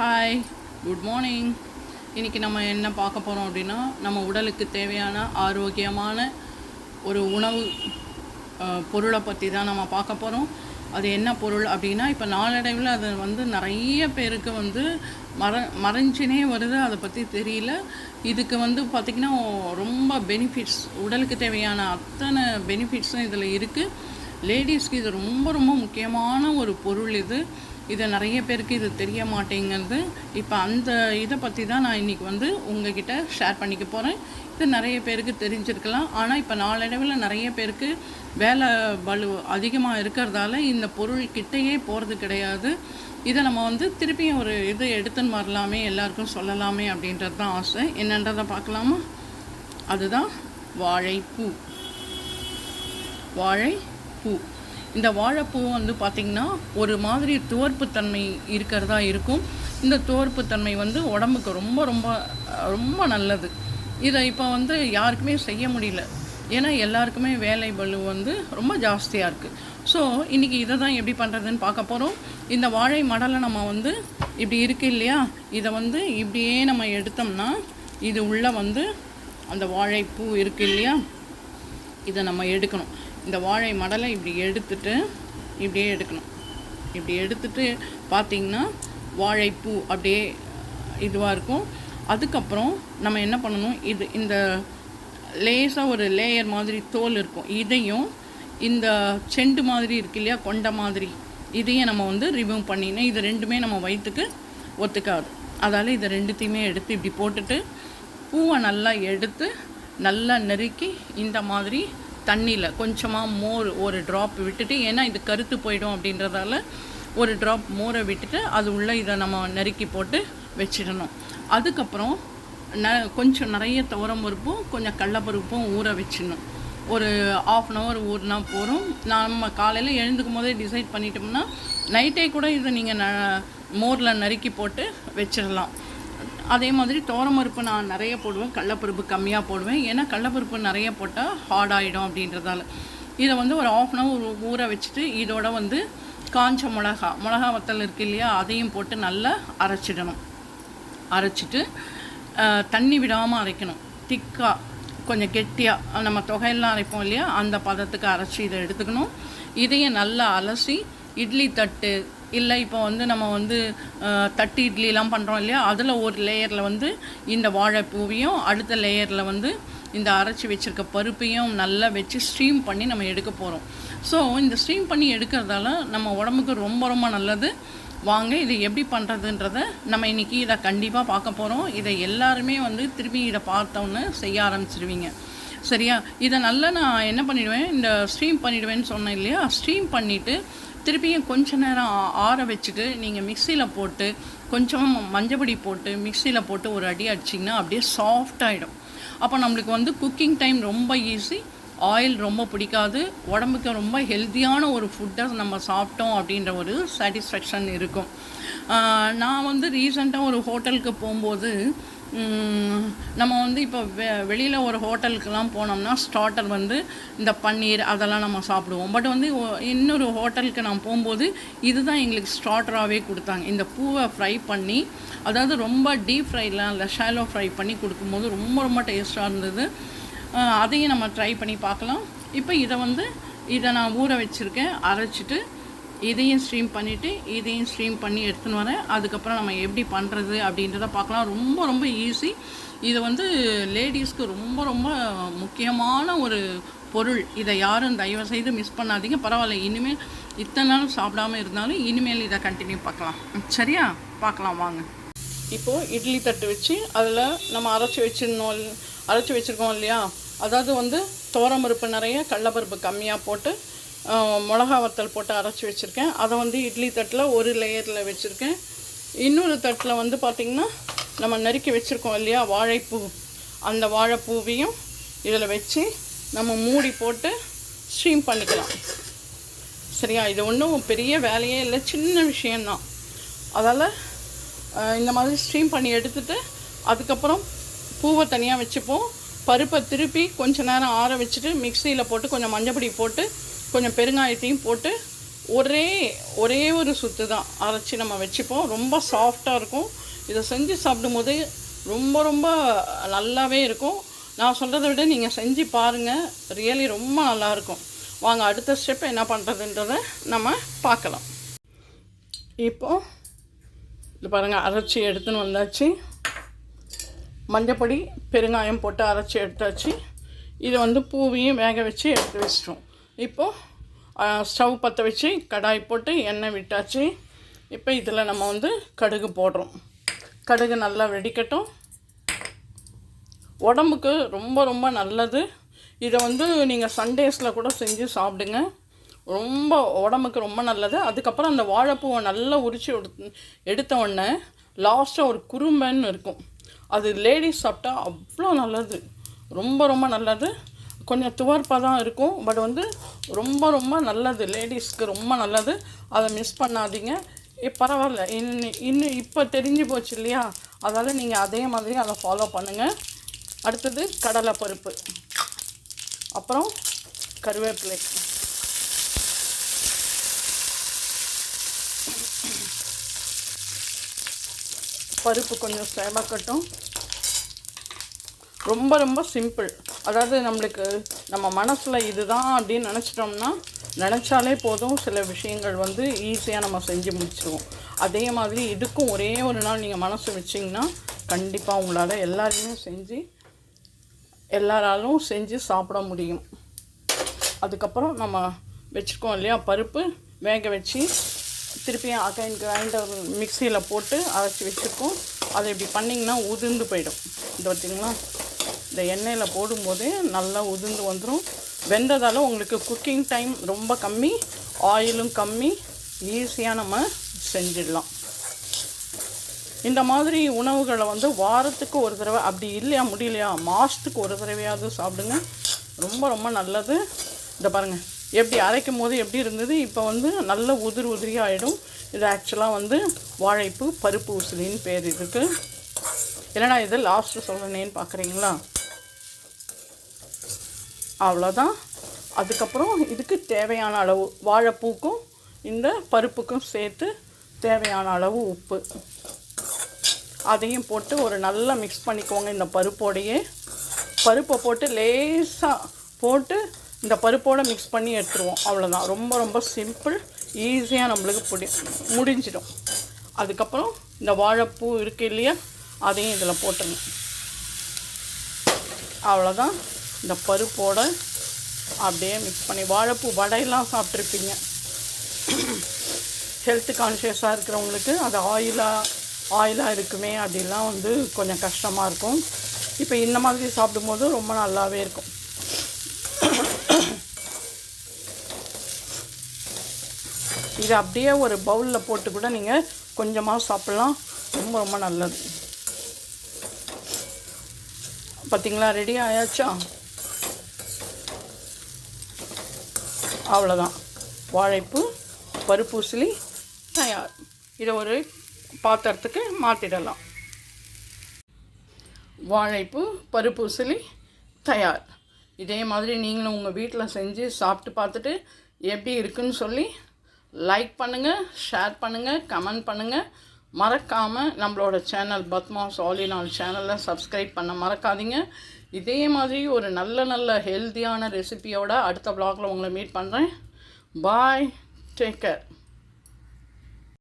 Hi, good morning. இன்றைக்கி நம்ம என்ன பார்க்க போகிறோம் அப்படின்னா, நம்ம உடலுக்கு தேவையான ஆரோக்கியமான ஒரு உணவு பொருளை பற்றி தான் நம்ம பார்க்க போகிறோம். அது என்ன பொருள் அப்படின்னா, இப்போ நாளடைவில் அது நிறைய பேருக்கு மறைஞ்சினே வருது, அதை பற்றி தெரியல. இதுக்கு பார்த்திங்கன்னா ரொம்ப பெனிஃபிட்ஸ், உடலுக்கு தேவையான அத்தனை பெனிஃபிட்ஸும் இதில் இருக்குது. லேடிஸ்க்கு இது ரொம்ப ரொம்ப முக்கியமான ஒரு பொருள். இதை நிறைய பேருக்கு இது தெரிய மாட்டேங்கிறது. இப்போ அந்த இதை பற்றி தான் நான் இன்றைக்கி உங்ககிட்ட ஷேர் பண்ணிக்க போகிறேன். இது நிறைய பேருக்கு தெரிஞ்சிருக்கலாம், ஆனால் இப்போ நாளடைவில் நிறைய பேருக்கு வேலை பளு அதிகமாக இருக்கிறதால இந்த பொருள் கிட்டேயே போகிறது கிடையாது. இதை நம்ம திருப்பியும் ஒரு இது எடுத்துன்னு வரலாமே, எல்லாருக்கும் சொல்லலாமே அப்படின்றது தான் ஆசை. என்னன்றதை பார்க்கலாமா? அதுதான் வாழைப்பூ. வாழைப்பூ, இந்த வாழைப்பூ பார்த்திங்கன்னா ஒரு மாதிரி துவர்ப்புத்தன்மை இருக்கிறதா இருக்கும். இந்த துவர்ப்புத்தன்மை உடம்புக்கு ரொம்ப ரொம்ப ரொம்ப நல்லது. இதை இப்போ யாருக்குமே செய்ய முடியல, ஏன்னா எல்லாருக்குமே வேலை பளு ரொம்ப ஜாஸ்தியாக இருக்குது. ஸோ இன்றைக்கி இதை தான் எப்படி பண்ணுறதுன்னு பார்க்க போகிறோம். இந்த வாழை மடலை நம்ம இப்படி இருக்குது இல்லையா, இதை இப்படியே நம்ம எடுத்தோம்னா இது உள்ளே அந்த வாழைப்பூ இருக்குது இல்லையா, இதை நம்ம எடுக்கணும். இந்த வாழை மடலை இப்படி எடுத்துட்டு இப்படியே எடுக்கணும். இப்படி எடுத்துட்டு பார்த்திங்கன்னா வாழைப்பூ அப்படியே இதுவாக இருக்கும். அதுக்கப்புறம் நம்ம என்ன பண்ணணும், இந்த லேசாக ஒரு லேயர் மாதிரி தோல் இருக்கும், இதையும் இந்த செண்டு மாதிரி இருக்கு இல்லையா, கொண்டை மாதிரி, இதையும் நம்ம ரிமூவ் பண்ணினேன். இது ரெண்டுமே நம்ம வயிற்றுக்கு ஒத்துக்காது. அதால் இதை ரெண்டுத்தையுமே எடுத்து இப்படி போட்டுட்டு பூவை நல்லா எடுத்து நல்லா நறுக்கி இந்த மாதிரி தண்ணியில் கொஞ்சமாக மோர் ஒரு ட்ராப் விட்டுட்டு, ஏன்னா இது கருத்து போயிடும் அப்படின்றதால ஒரு ட்ராப் மோரை விட்டுட்டு அது உள்ளே இதை நம்ம நறுக்கி போட்டு வச்சிடணும். அதுக்கப்புறம் கொஞ்சம் நிறைய துவரம்பருப்பும் கொஞ்சம் கடலப்பருப்பும் ஊற வச்சிடணும். ஒரு 1/2 hour ஊறினா போகிறோம். நம்ம காலையில் எழுந்துக்கும் போதே டிசைட் பண்ணிட்டோம்னா நைட்டே கூட இதை நீங்கள் மோரில் நறுக்கி போட்டு வச்சிடலாம். அதே மாதிரி துவரம்பருப்பு நான் நிறைய போடுவேன், கடலப்பருப்பு கம்மியாக போடுவேன், ஏன்னா கடலப்பருப்பு நிறைய போட்டால் ஹார்ட் ஆகிடும் அப்படின்றதால. இதை ஒரு 1/2 hour ஊற வச்சுட்டு இதோட காஞ்ச மிளகா வத்தல் இருக்குது இல்லையா, அதையும் போட்டு நல்லா அரைச்சிடணும். அரைச்சிட்டு தண்ணி விடாமல் அரைக்கணும். திக்காக கொஞ்சம் கெட்டியாக நம்ம தொகையெல்லாம் அரைப்போம் இல்லையா, அந்த பதத்துக்கு அரைச்சி இதை எடுத்துக்கணும். இதையும் நல்லா அலசி இட்லி தட்டு இல்லை, இப்போ நம்ம தட்டு இட்லிலாம் பண்ணுறோம் இல்லையா, அதில் ஒரு லேயரில் இந்த வாழைப்பூவையும் அடுத்த லேயரில் இந்த அரைச்சி வச்சுருக்க பருப்பையும் நல்லா வச்சு ஸ்டீம் பண்ணி நம்ம எடுக்க போகிறோம். ஸோ இந்த ஸ்டீம் பண்ணி எடுக்கிறதால நம்ம உடம்புக்கு ரொம்ப ரொம்ப நல்லது. வாங்க இது எப்படி பண்ணுறதுன்றதை நம்ம இன்றைக்கி இதை கண்டிப்பாக பார்க்க போகிறோம். இதை எல்லாருமே திரும்பி இதை பார்த்தோன்னு செய்ய ஆரம்பிச்சிடுவீங்க, சரியா? இதை நல்லா நான் என்ன பண்ணிவிடுவேன், இந்த ஸ்டீம் பண்ணிவிடுவேன்னு சொன்னேன் இல்லையா, ஸ்டீம் பண்ணிவிட்டு திருப்பியும் கொஞ்ச நேரம் ஆற வச்சுட்டு நீங்கள் மிக்சியில் போட்டு கொஞ்சமாக மஞ்சப்பொடி போட்டு மிக்சியில் போட்டு ஒரு அடி அடிச்சிங்கன்னா அப்படியே சாஃப்டாகிடும். அப்போ நம்மளுக்கு குக்கிங் டைம் ரொம்ப ஈஸி, ஆயில் ரொம்ப பிடிக்காது, உடம்புக்கு ரொம்ப ஹெல்த்தியான ஒரு ஃபுட்டை நம்ம சாப்பிட்டோம் அப்படின்ற ஒரு சாட்டிஸ்ஃபேக்ஷன் இருக்கும். நான் ரீசெண்டாக ஒரு ஹோட்டலுக்கு போகும்போது நம்ம இப்போ வெளியில் ஒரு ஹோட்டலுக்கெல்லாம் போனோம்னா ஸ்டார்டர் இந்த பன்னீர் அதெல்லாம் நம்ம சாப்பிடுவோம். பட் இன்னொரு ஹோட்டலுக்கு நான் போகும்போது இதுதான் எங்களுக்கு ஸ்டார்டராகவே கொடுத்தாங்க. இந்த பூவை ஃப்ரை பண்ணி, அதாவது ரொம்ப டீப் ஃப்ரைலாம் இல்லை, ஷாலோ ஃப்ரை பண்ணி கொடுக்கும்போது ரொம்ப ரொம்ப டேஸ்ட்டாக இருந்தது. அதையும் நம்ம ட்ரை பண்ணி பார்க்கலாம். இப்போ இதை நான் ஊற வச்சுருக்கேன், அரைச்சிட்டு இதையும் ஸ்ட்ரீம் பண்ணிவிட்டு இதையும் ஸ்ட்ரீம் பண்ணி எடுத்துன்னு வரேன். அதுக்கப்புறம் நம்ம எப்படி பண்ணுறது அப்படின்றத பார்க்கலாம். ரொம்ப ரொம்ப ஈஸி. இது லேடிஸ்க்கு ரொம்ப ரொம்ப முக்கியமான ஒரு பொருள். இதை யாரும் தயவு செய்து மிஸ் பண்ணாதீங்க. பரவாயில்ல, இனிமேல் இத்தனை நாள் சாப்பிடாமல் இருந்தாலும் இனிமேல் இதை கண்டினியூ பார்க்கலாம், சரியா? பார்க்கலாம் வாங்க. இப்போது இட்லி தட்டு வச்சு அதில் நம்ம அரைச்சி வச்சுருக்கோம் இல்லையா, அதாவது துவரம்பருப்பு நிறைய, கடலப்பருப்பு கம்மியாக போட்டு மிளகா வத்தல் போட்டு அரைச்சி வச்சுருக்கேன். அதை இட்லி தட்டில் ஒரு லேயரில் வச்சுருக்கேன். இன்னொரு தட்டில் பார்த்திங்கன்னா நம்ம நறுக்கி வச்சுருக்கோம் இல்லையா வாழைப்பூ, அந்த வாழைப்பூவையும் இதில் வச்சு நம்ம மூடி போட்டு ஸ்டீம் பண்ணிக்கலாம், சரியா? இது ஒன்றும் பெரிய வேலையே இல்லை, சின்ன விஷயந்தான். அதால் இந்த மாதிரி ஸ்டீம் பண்ணி எடுத்துகிட்டு அதுக்கப்புறம் பூவை தனியாக வச்சுப்போம். பருப்பை திருப்பி கொஞ்சம் நேரம் ஆற வச்சுட்டு மிக்சியில் போட்டு கொஞ்சம் மஞ்சப்பொடி போட்டு கொஞ்சம் பெருங்காயத்தையும் போட்டு ஒரே ஒரு சுற்று தான் அரைச்சி நம்ம வச்சுப்போம். ரொம்ப சாஃப்டாக இருக்கும். இதை செஞ்சு சாப்பிடும்போது ரொம்ப ரொம்ப நல்லாவே இருக்கும். நான் சொல்கிறத விட நீங்கள் செஞ்சு பாருங்கள், ரியலி ரொம்ப நல்லாயிருக்கும். வாங்க அடுத்த ஸ்டெப் என்ன பண்ணுறதுன்றதை நம்ம பார்க்கலாம். இப்போது இது பாருங்கள், அரைச்சி எடுத்துன்னு வந்தாச்சு. மஞ்சப்பொடி பெருங்காயம் போட்டு அரைச்சி எடுத்தாச்சு. இதை பூவையும் வேக வச்சு எடுத்து வச்சிட்டோம். இப்போது ஸ்டவ் பற்ற வச்சு கடாய் போட்டு எண்ணெய் விட்டாச்சு. இப்போ இதில் நம்ம கடுகு போடுறோம். கடுகு நல்லா வெடிக்கட்டும். உடம்புக்கு ரொம்ப ரொம்ப நல்லது. இதை நீங்கள் சண்டேஸில் கூட செஞ்சு சாப்பிடுங்க. ரொம்ப உடம்புக்கு ரொம்ப நல்லது. அதுக்கப்புறம் அந்த வாழைப்பூவை நல்லா உரித்து எடுத்த உடனே லாஸ்ட்டாக ஒரு குறும்பன்னு இருக்கும். அது லேடிஸ் சாப்பிட்டா அவ்வளோ நல்லது, ரொம்ப ரொம்ப நல்லது. கொஞ்சம் துவர்ப்பாக தான் இருக்கும், பட் ரொம்ப ரொம்ப நல்லது, லேடிஸ்க்கு ரொம்ப நல்லது. அதை மிஸ் பண்ணாதீங்க. பரவாயில்ல, இன்னும் இப்போ தெரிஞ்சு போச்சு இல்லையா, அதால் நீங்கள் அதே மாதிரி அதை ஃபாலோ பண்ணுங்கள். அடுத்தது கடலை பருப்பு, அப்புறம் கருவேப்பிலை, பருப்பு கொஞ்சம் சேவக்கட்டும். ரொம்ப ரொம்ப சிம்பிள். அதாவது நம்ம மனசில் இதுதான் அப்படின்னு நினச்சாலே போதும், சில விஷயங்கள் ஈஸியாக நம்ம செஞ்சு முடிச்சிடுவோம். அதே மாதிரி இதுக்கும் ஒரே ஒரு நாள் நீங்கள் மனசு வச்சிங்கன்னா கண்டிப்பாக உங்களால் எல்லாராலும் செஞ்சு சாப்பிட முடியும். அதுக்கப்புறம் நம்ம வச்சுருக்கோம் இல்லையா பருப்பு, வேக வச்சு திருப்பியும் அகைன் கிரைண்டர் மிக்சியில் போட்டு அரைச்சி வச்சுருக்கோம். அதை இப்படி பண்ணிங்கன்னா உதிர்ந்து போயிடும். இது பார்த்திங்களா, இந்த எண்ணெயில் போடும்போதே நல்லா உதிர்ந்து வந்துடும். வெந்ததால் உங்களுக்கு குக்கிங் டைம் ரொம்ப கம்மி, ஆயிலும் கம்மி, ஈஸியாக நம்ம செஞ்சிடலாம். இந்த மாதிரி உணவுகளை வாரத்துக்கு ஒரு தடவை, அப்படி இல்லையா முடியலையா மாதத்துக்கு ஒரு தடவையாவது சாப்பிடுங்க. ரொம்ப ரொம்ப நல்லது. இதை பாருங்கள், எப்படி அரைக்கும் போது எப்படி இருந்தது, இப்போ நல்ல உதிரியாக ஆகிடும். இது ஆக்சுவலாக வாழைப்பூ பருப்பு உசிலின்னு பேர் இதுக்கு. இல்லைனா இதை லாஸ்ட்டு சொல்கிறேன்னு பார்க்குறீங்களா? அவ்வளோதான். அதுக்கப்புறம் இதுக்கு தேவையான அளவு, வாழைப்பூக்கும் இந்த பருப்புக்கும் சேர்த்து தேவையான அளவு உப்பு, அதையும் போட்டு ஒரு நல்லா மிக்ஸ் பண்ணிக்கோங்க. இந்த பருப்பை போட்டு லேசாக போட்டு இந்த பருப்போடு மிக்ஸ் பண்ணி எடுத்துருவோம். அவ்வளோதான். ரொம்ப ரொம்ப சிம்பிள், ஈஸியாக நம்மளுக்கு முடிஞ்சிடும். அதுக்கப்புறம் இந்த வாழைப்பூ இருக்குது இல்லையா, அதையும் இதில் போட்டுருங்க. அவ்வளோதான். இந்த பருப்போடு அப்படியே மிக்ஸ் பண்ணி, வாழைப்பூ வடையெல்லாம் சாப்பிட்ருப்பீங்க. ஹெல்த் கான்ஷியஸாக இருக்கிறவங்களுக்கு அது ஆயிலாக இருக்குமே அப்படிலாம் கொஞ்சம் கஷ்டமாக இருக்கும். இப்போ இந்த மாதிரி சாப்பிடும்போது ரொம்ப நல்லாவே இருக்கும். இது அப்படியே ஒரு பவுலில் போட்டு கூட நீங்கள் கொஞ்சமாக சாப்பிட்லாம். ரொம்ப ரொம்ப நல்லது. பார்த்திங்களா, ரெடி ஆயாச்சா? அவ்வளோதான், வாழைப்பூ பருப்பு உசிலி தயார். இதை ஒரு பாத்திரத்துக்கு மாற்றிடலாம். வாழைப்பூ பருப்பு உசிலி தயார். இதே மாதிரி நீங்களும் உங்கள் வீட்டில் செஞ்சு சாப்பிட்டு பார்த்துட்டு எப்படி இருக்குன்னு சொல்லி லைக் பண்ணுங்கள், ஷேர் பண்ணுங்கள், கமெண்ட் பண்ணுங்கள். மறக்காமல் நம்மளோட channel Padma's all in all சேனலை சப்ஸ்கிரைப் பண்ண மறக்காதீங்க. இதே மாதிரி ஒரு நல்ல ஹெல்த்தியான ரெசிபியோட அடுத்த vlogல உங்களை மீட் பண்ணுறேன். பாய், டேக் கேர்.